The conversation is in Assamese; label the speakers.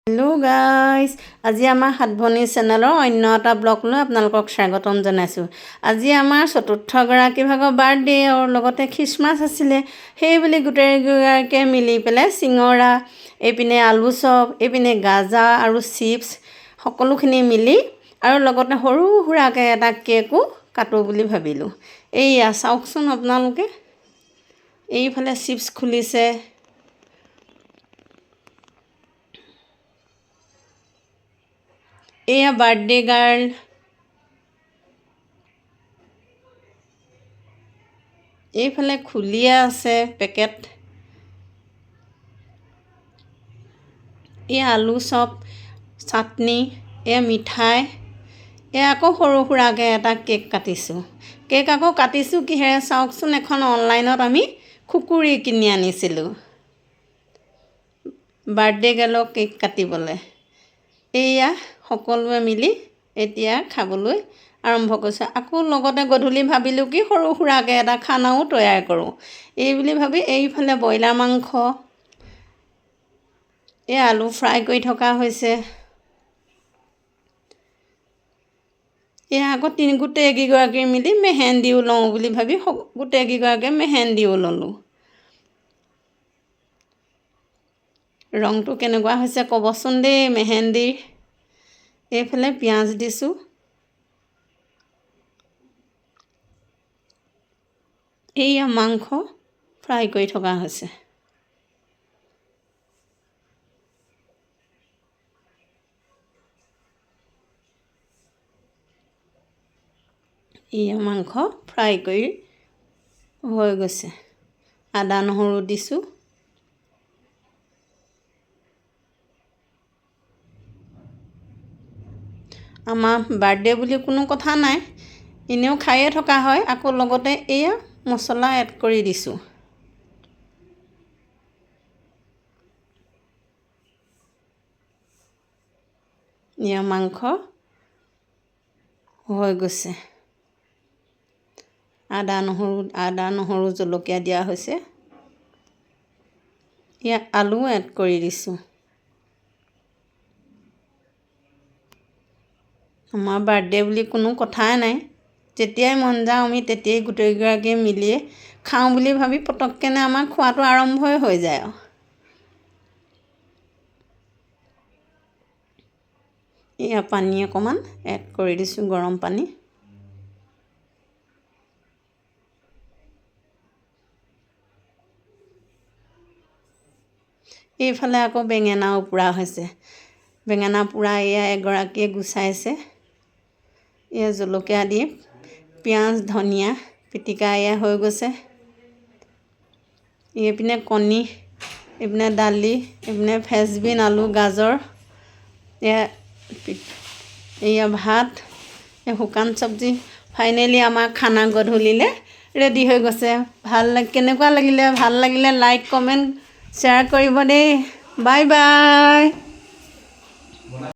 Speaker 1: হেল্ল' গাইজ, আজি আমাৰ সাতভনী চেনেলৰ অন্য এটা ব্লগ লৈ আপোনালোকক স্বাগতম জনাইছোঁ। আজি আমাৰ চতুৰ্থগৰাকী ভাগৰ বাৰ্থডে আৰু লগতে খ্ৰীষ্টমাছ আছিলে। সেইবুলি গোটেইগৰাকীয়ে মিলি পেলাই চিঙৰা, এইপিনে আলু চপ, এইপিনে গাজা আৰু চিপছ সকলোখিনি মিলি আৰু লগতে সৰু সুৰাকৈ এটা কেকো কাটোঁ বুলি ভাবিলোঁ। এইয়া চাওকচোন আপোনালোকে, এইফালে চিপছ খুলিছে। এয়া বাৰ্থডে গাৰ্ল, এইফালে খুলিয়ে আছে পেকেট। এয়া আলু চপ, চাটনি, এয়া মিঠাই, এয়া আকৌ সৰু সুৰাকৈ এটা কেক কাটিছোঁ। কেক আকৌ কাটিছোঁ কিহেৰে চাওকচোন, এখন অনলাইনত আমি খুকুৰি কিনি আনিছিলোঁ বাৰ্থডে গাৰ্লক কেক কাটিবলৈ। এয়া সকলোৱে মিলি এতিয়া খাবলৈ আৰম্ভ কৰিছোঁ। আকৌ লগতে গধূলি ভাবিলোঁ কি সৰু সুৰাকৈ এটা খানাও তৈয়াৰ কৰোঁ। এই বুলি ভাবি এইফালে ব্ৰইলাৰ মাংস, এই আলু ফ্ৰাই কৰি থকা হৈছে। এয়া আকৌ গোটেইকেইগৰাকী মিলি মেহেন্দিও লওঁ বুলি ভাবি গোটেইকেইগৰাকীয়ে মেহেন্দিও ল'লোঁ। ৰংটো কেনেকুৱা হৈছে ক'বচোন দেই মেহেন্দিৰ। এইফালে পিঁয়াজ দিছোঁ। এইয়া মাংস ফ্ৰাই কৰি থকা হৈছে। এইয়া মাংস ফ্ৰাই কৰি হৈ গৈছে। আদা নহৰু দিছোঁ। আমাৰ বাৰ্থডে বুলি কোনো কথা নাই, এনেও খায়ে থকা হয়। আকৌ লগতে এয়া মছলা এড কৰি দিছোঁ। এয়া মাংস হৈ গৈছে। আদা নহৰু জলকীয়া দিয়া হৈছে। এয়া আলু এড কৰি দিছোঁ। আমাৰ বাৰ্থডে বুলি কোনো কথাই নাই, যেতিয়াই মন যাওঁ আমি তেতিয়াই গোটেইগৰাকীয়ে মিলিয়ে খাওঁ বুলি ভাবি পটককেনে আমাৰ খোৱাটো আৰম্ভই হৈ যায় আৰু। এয়া পানী অকণমান এড কৰি দিছোঁ, গৰম পানী। এইফালে আকৌ বেঙেনাও পোৰা হৈছে। বেঙেনা পোৰা এয়া এগৰাকীয়ে গুচাইছে। এয়া জলকীয়া দি পিঁয়াজ ধনিয়া পিটিকা এয়া হৈ গৈছে। এইপিনে কণী, এইপিনে দালি, এইপিনে ফ্ৰেঞ্চবিন, আলু, গাজৰ, এয়া ভাত, শুকান চব্জি। ফাইনেলি আমাৰ খানা গধূলিলৈ ৰেডি হৈ গৈছে। কেনেকুৱা লাগিলে? ভাল লাগিলে লাইক কমেণ্ট শ্বেয়াৰ কৰিব দেই। Bye bye.